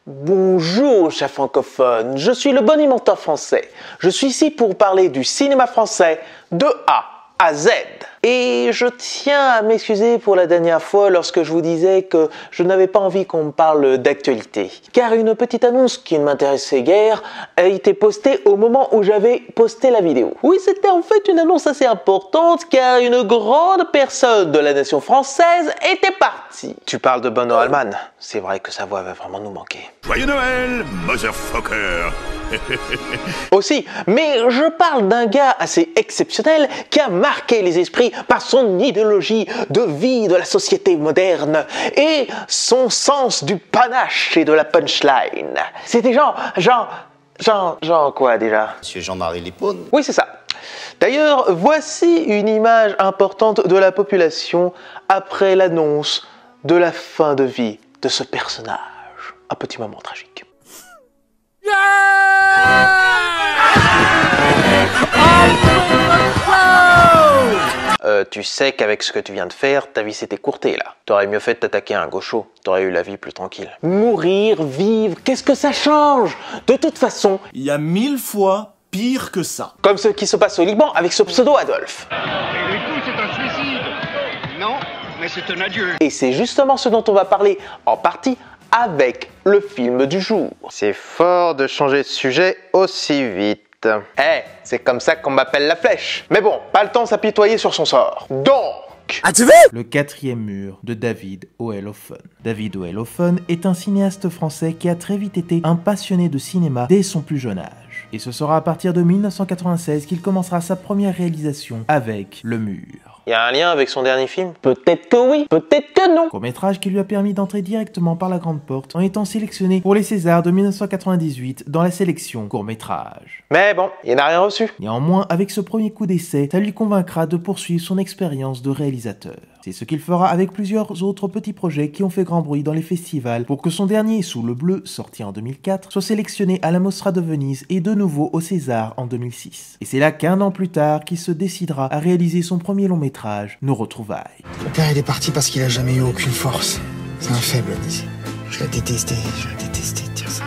Bonjour chers francophones, je suis le bonimenteur français. Je suis ici pour parler du cinéma français de A à Z. Et je tiens à m'excuser pour la dernière fois lorsque je vous disais que je n'avais pas envie qu'on me parle d'actualité. Car une petite annonce qui ne m'intéressait guère a été postée au moment où j'avais posté la vidéo. Oui, c'était en fait une annonce assez importante car une grande personne de la nation française était partie. Tu parles de Bono Allman, c'est vrai que sa voix va vraiment nous manquer. Joyeux Noël, motherfucker. Aussi, mais je parle d'un gars assez exceptionnel qui a marqué les esprits par son idéologie de vie de la société moderne et son sens du panache et de la punchline. C'était genre quoi déjà? Monsieur Jean-Marie Lipone. Oui, c'est ça. D'ailleurs, voici une image importante de la population après l'annonce de la fin de vie de ce personnage. Un petit moment tragique. Tu sais qu'avec ce que tu viens de faire, ta vie s'est écourtée là. T'aurais mieux fait de t'attaquer à un gaucho, t'aurais eu la vie plus tranquille. Mourir, vivre, qu'est-ce que ça change? De toute façon, il y a 1000 fois pire que ça. Comme ce qui se passe au Liban avec ce pseudo Adolphe. Et du coup, c'est un suicide. Non, mais c'est un adieu. Et c'est justement ce dont on va parler en partie avec le film du jour. C'est fort de changer de sujet aussi vite. C'est comme ça qu'on m'appelle la flèche. Mais bon, pas le temps de s'apitoyer sur son sort. Donc... Le quatrième mur de David Oellhoffen. David Oellhoffen est un cinéaste français qui a très vite été un passionné de cinéma dès son plus jeune âge. Et ce sera à partir de 1996 qu'il commencera sa première réalisation avec Le Mur. Il y a un lien avec son dernier film? Peut-être que oui, peut-être que non. Court-métrage qui lui a permis d'entrer directement par la grande porte en étant sélectionné pour les Césars de 1998 dans la sélection court-métrage. Mais bon, il n'a rien reçu. Néanmoins, avec ce premier coup d'essai, ça lui convaincra de poursuivre son expérience de réalisateur. C'est ce qu'il fera avec plusieurs autres petits projets qui ont fait grand bruit dans les festivals pour que son dernier Sous le bleu, sorti en 2004, soit sélectionné à la Mostra de Venise et de nouveau au César en 2006. Et c'est là qu'un an plus tard qu'il se décidera à réaliser son premier long métrage, Nos retrouvailles. Mon père il est parti parce qu'il a jamais eu aucune force. C'est un faible, Annie. Je l'ai détesté de dire ça.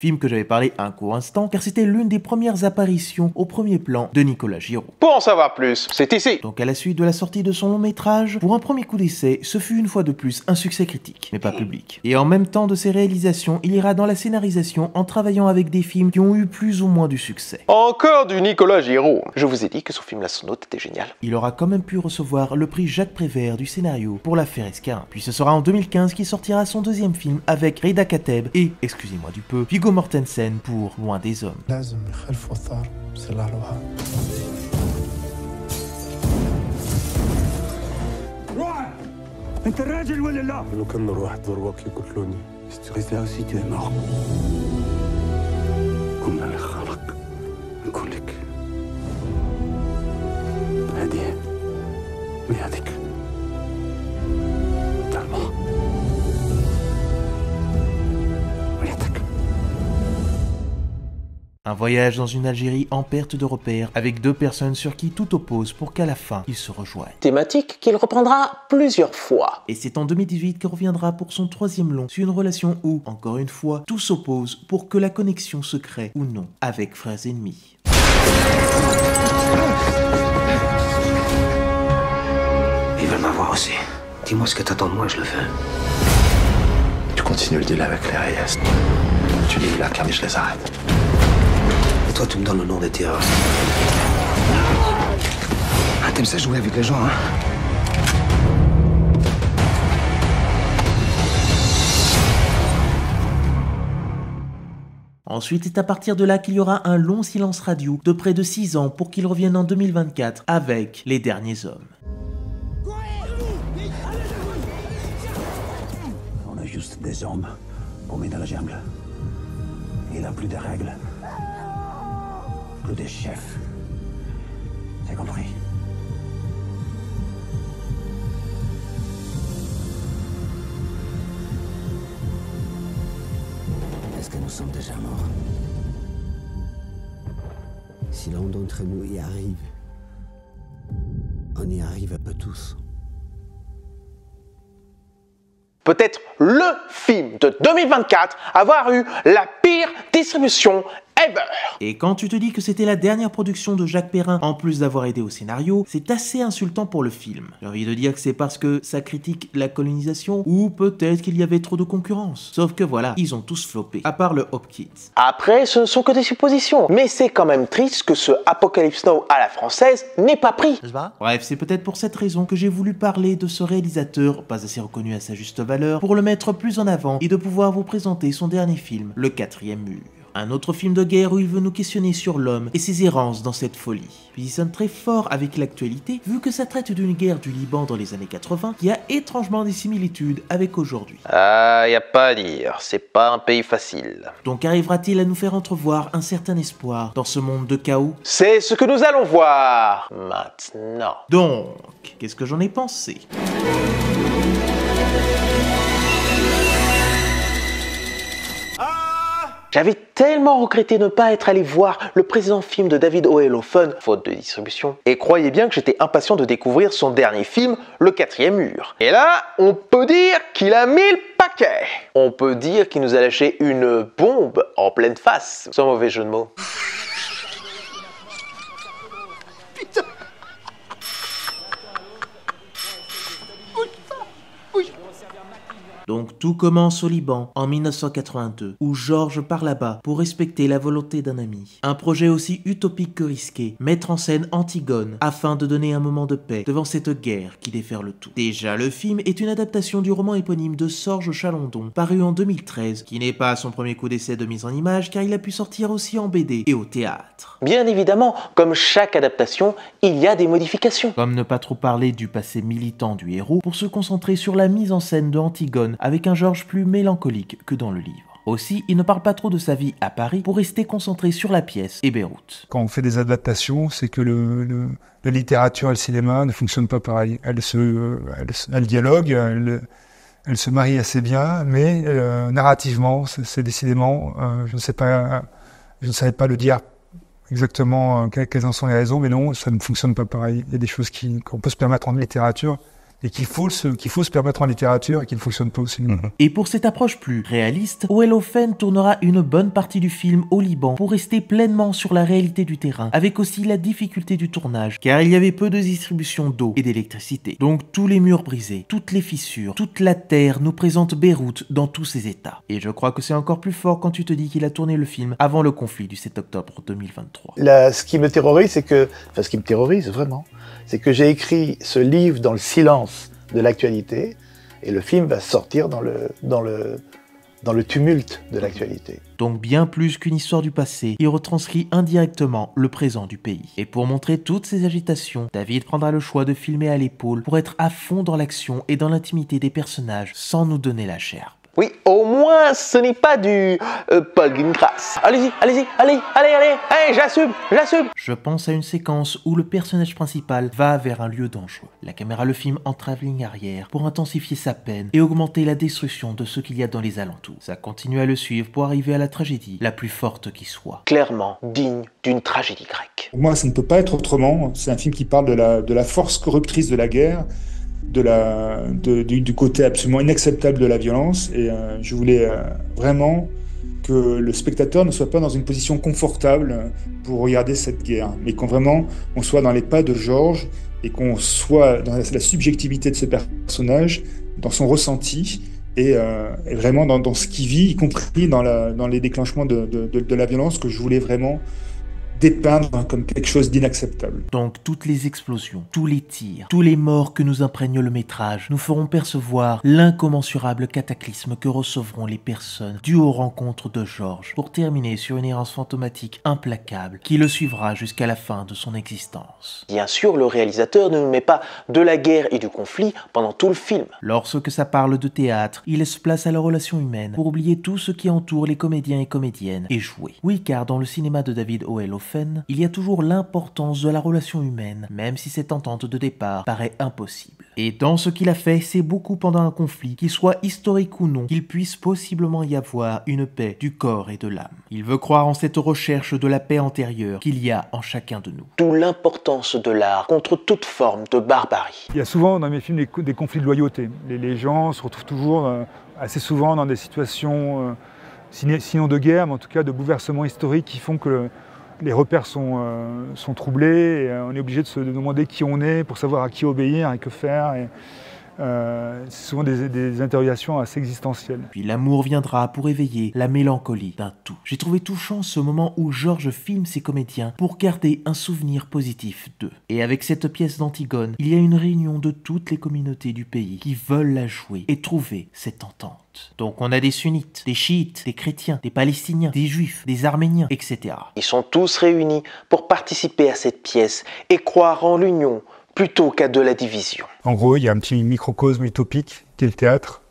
Film que j'avais parlé un court instant, car c'était l'une des premières apparitions au premier plan de Nicolas Giraud. Pour en savoir plus, c'est ici. Donc à la suite de la sortie de son long métrage, pour un premier coup d'essai, ce fut une fois de plus un succès critique, mais pas public. Et en même temps de ses réalisations, il ira dans la scénarisation en travaillant avec des films qui ont eu plus ou moins du succès. Encore du Nicolas Giraud. Je vous ai dit que son film La Sonote était génial. Il aura quand même pu recevoir le prix Jacques Prévert du scénario pour L'Affaire Escarin. Puis ce sera en 2015 qu'il sortira son deuxième film avec Reda Kateb et, excusez-moi du peu, Viggo Mortensen pour Loin des Hommes. انت الراجل ولا لا؟ لو كان نروح ضربك يقتلوني استغيث tu es mort. كنا اللي خلق نكون لك هذه ميادك تلمح ويدك. Un voyage dans une Algérie en perte de repères, avec deux personnes sur qui tout oppose pour qu'à la fin, ils se rejoignent. Thématique qu'il reprendra plusieurs fois. Et c'est en 2018 qu'il reviendra pour son troisième long, sur une relation où, encore une fois, tout s'oppose pour que la connexion se crée ou non, avec Frères ennemis. Ils veulent m'avoir aussi. Dis-moi ce que t'attends de moi, je le fais. Tu continues le deal avec les Reyes. Tu dis là, car je les arrête. Et toi, tu me donnes le nom des terroristes. Ah, t'aimes ça jouer avec les gens, hein? Ensuite, c'est à partir de là qu'il y aura un long silence radio de près de 6 ans pour qu'il revienne en 2024 avec Les Derniers Hommes. On a juste des hommes paumés dans la jungle. Il n'a plus de règles, plus de chefs, J'ai compris. Est-ce que nous sommes déjà morts? Si l'un d'entre nous y arrive, on y arrive un peu tous. Peut-être le film de 2024 à avoir eu la pire distribution ever. Et quand tu te dis que c'était la dernière production de Jacques Perrin, en plus d'avoir aidé au scénario, c'est assez insultant pour le film. J'ai envie de dire que c'est parce que ça critique la colonisation, ou peut-être qu'il y avait trop de concurrence. Sauf que voilà, ils ont tous floppé, à part le Hopkins. Après, ce ne sont que des suppositions, mais c'est quand même triste que ce Apocalypse Now à la française n'ait pas pris. Bref, c'est peut-être pour cette raison que j'ai voulu parler de ce réalisateur, pas assez reconnu à sa juste valeur, pour le mettre plus en avant et de pouvoir vous présenter son dernier film, Le Quatrième Mur. Un autre film de guerre où il veut nous questionner sur l'homme et ses errances dans cette folie. Puis il sonne très fort avec l'actualité, vu que ça traite d'une guerre du Liban dans les années 80 qui a étrangement des similitudes avec aujourd'hui. Ah, y a pas à dire, c'est pas un pays facile. Donc arrivera-t-il à nous faire entrevoir un certain espoir dans ce monde de chaos? C'est ce que nous allons voir maintenant. Donc, qu'est-ce que j'en ai pensé? J'avais tellement regretté ne pas être allé voir le précédent film de David O. Ellefson, faute de distribution. Et croyez bien que j'étais impatient de découvrir son dernier film, Le Quatrième Mur. Et là, on peut dire qu'il a mis le paquet. On peut dire qu'il nous a lâché une bombe en pleine face, sans mauvais jeu de mots. Donc tout commence au Liban, en 1982, où Georges part là-bas pour respecter la volonté d'un ami. Un projet aussi utopique que risqué, mettre en scène Antigone, afin de donner un moment de paix devant cette guerre qui déferle tout. Déjà, le film est une adaptation du roman éponyme de Sorge Chalandon, paru en 2013, qui n'est pas son premier coup d'essai de mise en image, car il a pu sortir aussi en BD et au théâtre. Bien évidemment, comme chaque adaptation, il y a des modifications. Comme ne pas trop parler du passé militant du héros, pour se concentrer sur la mise en scène de Antigone, avec un Georges plus mélancolique que dans le livre. Aussi, il ne parle pas trop de sa vie à Paris pour rester concentré sur la pièce et Beyrouth. Quand on fait des adaptations, c'est que la littérature et le cinéma ne fonctionnent pas pareil. Elles dialoguent, elles se marient assez bien, mais narrativement, c'est décidément, je ne savais pas le dire exactement quelles en sont les raisons, mais non, ça ne fonctionne pas pareil. Il y a des choses qu'on peut se permettre en littérature, et qu'il faut se permettre en littérature et qui ne fonctionne pas au cinéma. Et pour cette approche plus réaliste, O. Ellefson tournera une bonne partie du film au Liban pour rester pleinement sur la réalité du terrain, avec aussi la difficulté du tournage, car il y avait peu de distribution d'eau et d'électricité. Donc tous les murs brisés, toutes les fissures, toute la terre nous présente Beyrouth dans tous ses états. Et je crois que c'est encore plus fort quand tu te dis qu'il a tourné le film avant le conflit du 7 octobre 2023. Ce qui me terrorise, ce qui me terrorise vraiment, c'est que j'ai écrit ce livre dans le silence de l'actualité et le film va sortir dans le tumulte de l'actualité. Donc bien plus qu'une histoire du passé, il retranscrit indirectement le présent du pays. Et pour montrer toutes ces agitations, David prendra le choix de filmer à l'épaule pour être à fond dans l'action et dans l'intimité des personnages sans nous donner la chair. Oui, au moins, ce n'est pas du Paul Greengrass. Allez, j'assume. Je pense à une séquence où le personnage principal va vers un lieu dangereux. La caméra le filme en travelling arrière pour intensifier sa peine et augmenter la destruction de ce qu'il y a dans les alentours. Ça continue à le suivre pour arriver à la tragédie la plus forte qui soit. Clairement digne d'une tragédie grecque. Pour moi, ça ne peut pas être autrement. C'est un film qui parle de la force corruptrice de la guerre, du côté absolument inacceptable de la violence, et je voulais vraiment que le spectateur ne soit pas dans une position confortable pour regarder cette guerre, mais qu'on vraiment on soit dans les pas de Georges et qu'on soit dans la subjectivité de ce personnage, dans son ressenti et vraiment dans ce qu'il vit, y compris dans les déclenchements de la violence que je voulais vraiment dépeindre comme quelque chose d'inacceptable. Donc toutes les explosions, tous les tirs, tous les morts que nous imprègne le métrage nous feront percevoir l'incommensurable cataclysme que recevront les personnes dues aux rencontres de Georges, pour terminer sur une errance fantomatique implacable qui le suivra jusqu'à la fin de son existence. Bien sûr, le réalisateur ne nous met pas de la guerre et du conflit pendant tout le film. Lorsque ça parle de théâtre, il laisse place à la relation humaine pour oublier tout ce qui entoure les comédiens et comédiennes et jouer. Oui, car dans le cinéma de David O. Ellefson, Thorfen, il y a toujours l'importance de la relation humaine, même si cette entente de départ paraît impossible. Et dans ce qu'il a fait, c'est beaucoup pendant un conflit, qu'il soit historique ou non, qu'il puisse possiblement y avoir une paix du corps et de l'âme. Il veut croire en cette recherche de la paix antérieure qu'il y a en chacun de nous. D'où l'importance de l'art contre toute forme de barbarie. Il y a souvent dans mes films des conflits de loyauté. Les gens se retrouvent toujours, assez souvent, dans des situations, sinon de guerre, mais en tout cas de bouleversements historiques qui font que les repères sont troublés. Et on est obligé de se demander qui on est pour savoir à qui obéir et que faire. C'est souvent des interrogations assez existentielles. Puis l'amour viendra pour éveiller la mélancolie d'un tout. J'ai trouvé touchant ce moment où Georges filme ses comédiens pour garder un souvenir positif d'eux. Et avec cette pièce d'Antigone, il y a une réunion de toutes les communautés du pays qui veulent la jouer et trouver cette entente. Donc on a des sunnites, des chiites, des chrétiens, des palestiniens, des juifs, des arméniens, etc. Ils sont tous réunis pour participer à cette pièce et croire en l'union plutôt qu'à de la division. En gros, il y a un petit microcosme utopique qui est le théâtre,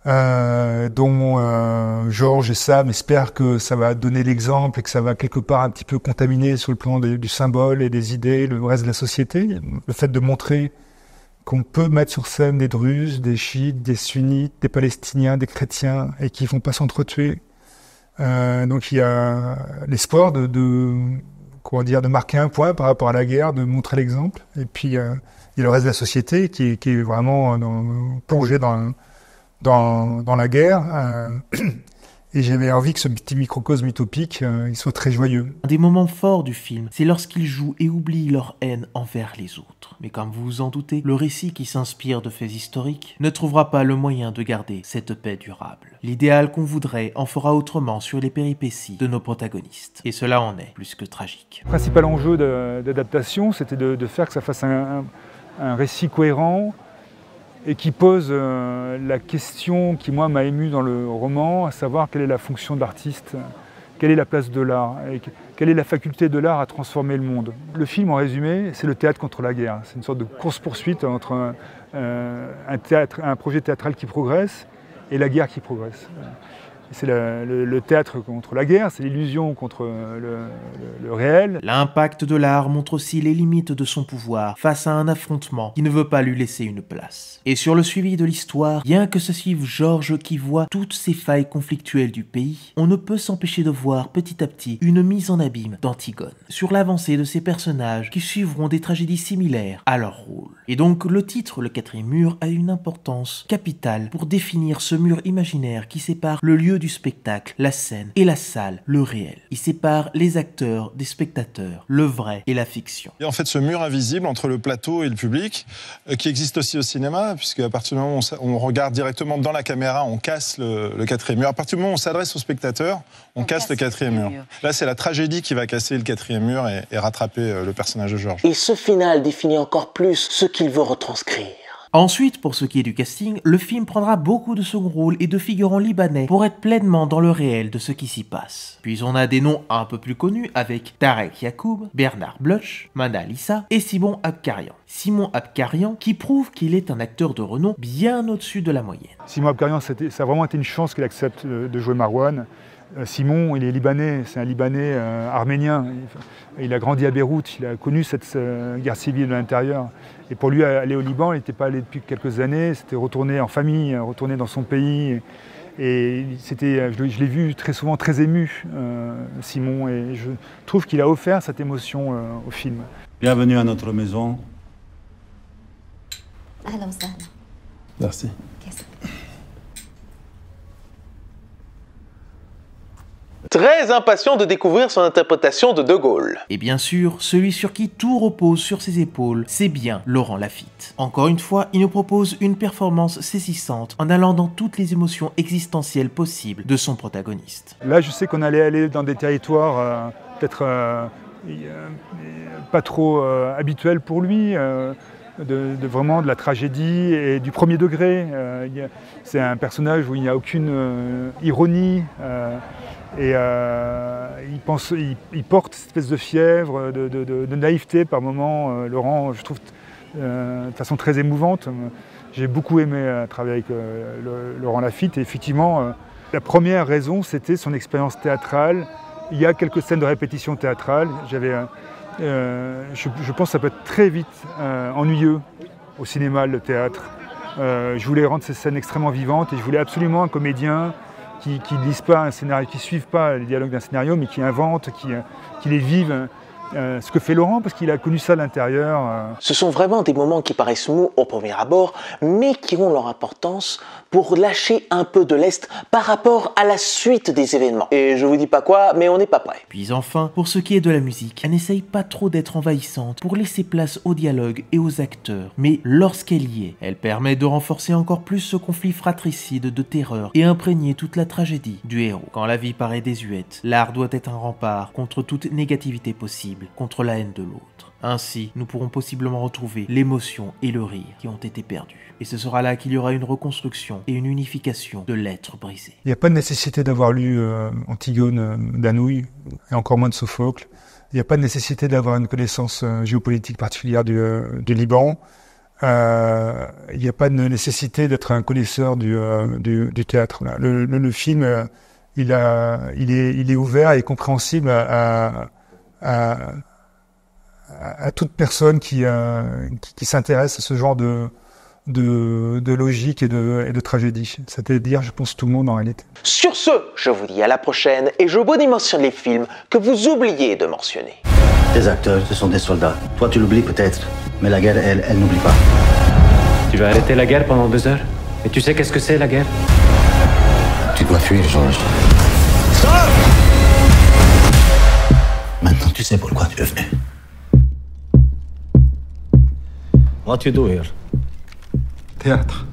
dont Georges et Sam espèrent que ça va donner l'exemple et que ça va quelque part un petit peu contaminer sur le plan du symbole et des idées le reste de la société. Le fait de montrer qu'on peut mettre sur scène des Druzes, des chiites, des sunnites, des palestiniens, des chrétiens et qui ne vont pas s'entretuer. Donc il y a l'espoir de marquer un point par rapport à la guerre, de montrer l'exemple. Et puis, il y a le reste de la société qui est vraiment plongé dans la guerre. Et j'avais envie que ce petit microcosme utopique, il soit très joyeux. Un des moments forts du film, c'est lorsqu'ils jouent et oublient leur haine envers les autres. Mais comme vous vous en doutez, le récit qui s'inspire de faits historiques ne trouvera pas le moyen de garder cette paix durable. L'idéal qu'on voudrait en fera autrement sur les péripéties de nos protagonistes. Et cela en est plus que tragique. Le principal enjeu d'adaptation, c'était de faire que ça fasse un récit cohérent, et qui pose la question qui, moi, m'a ému dans le roman, à savoir quelle est la fonction de l'artiste, quelle est la place de l'art, et quelle est la faculté de l'art à transformer le monde. Le film, en résumé, c'est le théâtre contre la guerre. C'est une sorte de course-poursuite entre un projet théâtral qui progresse et la guerre qui progresse. C'est le théâtre contre la guerre, c'est l'illusion contre le réel. L'impact de l'art montre aussi les limites de son pouvoir face à un affrontement qui ne veut pas lui laisser une place. Et sur le suivi de l'histoire, bien que ce suive Georges qui voit toutes ces failles conflictuelles du pays, on ne peut s'empêcher de voir petit à petit une mise en abîme d'Antigone, sur l'avancée de ces personnages qui suivront des tragédies similaires à leur rôle. Et donc le titre, le quatrième mur, a une importance capitale pour définir ce mur imaginaire qui sépare le lieu du spectacle, la scène et la salle, le réel. Il sépare les acteurs des spectateurs, le vrai et la fiction. Et en fait, ce mur invisible entre le plateau et le public, qui existe aussi au cinéma, puisque à partir du moment où on regarde directement dans la caméra, on casse le quatrième mur. À partir du moment où on s'adresse au spectateur, on casse le quatrième mur. Là, c'est la tragédie qui va casser le quatrième mur et rattraper le personnage de Georges. Et ce final définit encore plus ce qu'il veut retranscrire. Ensuite, pour ce qui est du casting, le film prendra beaucoup de second rôles et de figurants libanais pour être pleinement dans le réel de ce qui s'y passe. Puis on a des noms un peu plus connus avec Tarek Yacoub, Bernard Bloch, Mana Lissa et Simon Abkarian. Simon Abkarian qui prouve qu'il est un acteur de renom bien au-dessus de la moyenne. Simon Abkarian, ça a vraiment été une chance qu'il accepte de jouer Marwan. Simon, il est libanais, c'est un Libanais arménien. Il a grandi à Beyrouth, il a connu cette guerre civile de l'intérieur. Et pour lui, aller au Liban, il n'était pas allé depuis quelques années, c'était retourner en famille, retourner dans son pays. Et je l'ai vu très souvent très ému, Simon, et je trouve qu'il a offert cette émotion au film. Bienvenue à notre maison. Merci. Très impatient de découvrir son interprétation de De Gaulle. Et bien sûr, celui sur qui tout repose sur ses épaules, c'est bien Laurent Lafitte. Encore une fois, il nous propose une performance saisissante en allant dans toutes les émotions existentielles possibles de son protagoniste. Là, je sais qu'on allait aller dans des territoires peut-être pas trop habituels pour lui. Vraiment de la tragédie et du premier degré. C'est un personnage où il n'y a aucune ironie. Et il porte cette espèce de fièvre, de naïveté par moments. Laurent, je trouve, de façon très émouvante. J'ai beaucoup aimé travailler avec Laurent Lafitte. Et effectivement, la première raison, c'était son expérience théâtrale Il y a quelques scènes de répétition théâtrale. Je pense que ça peut être très vite ennuyeux au cinéma, le théâtre. Je voulais rendre ces scènes extrêmement vivantes et je voulais absolument un comédien qui ne lise pas un scénario, qui ne suive pas les dialogues d'un scénario, mais qui invente, qui les vive. Ce que fait Laurent, parce qu'il a connu ça de l'intérieur. Ce sont vraiment des moments qui paraissent mous au premier abord, mais qui ont leur importance pour lâcher un peu de lest par rapport à la suite des événements. Et je vous dis pas quoi, mais on n'est pas prêt. Puis enfin, pour ce qui est de la musique, elle n'essaye pas trop d'être envahissante pour laisser place aux dialogues et aux acteurs, mais lorsqu'elle y est, elle permet de renforcer encore plus ce conflit fratricide de terreur et imprégner toute la tragédie du héros. Quand la vie paraît désuète, l'art doit être un rempart contre toute négativité possible, contre la haine de l'autre. Ainsi, nous pourrons possiblement retrouver l'émotion et le rire qui ont été perdus. Et ce sera là qu'il y aura une reconstruction et une unification de l'être brisé. Il n'y a pas de nécessité d'avoir lu Antigone d'Anouilh, et encore moins de Sophocle. Il n'y a pas de nécessité d'avoir une connaissance géopolitique particulière du Liban. Il n'y a pas de nécessité d'être un connaisseur du théâtre. Le film, il est ouvert et compréhensible à toute personne qui s'intéresse à ce genre de logique et de tragédie. C'est-à-dire, je pense, tout le monde en réalité. Sur ce, je vous dis à la prochaine et je bonimentionne les films que vous oubliez de mentionner. Tes acteurs, ce sont des soldats. Toi, tu l'oublies peut-être, mais la guerre, elle n'oublie pas. Tu vas arrêter la guerre pendant 2 heures? Et tu sais qu'est-ce que c'est, la guerre? Tu dois fuir, Georges. Maintenant, tu sais pourquoi tu es venu. What you do here? Théâtre.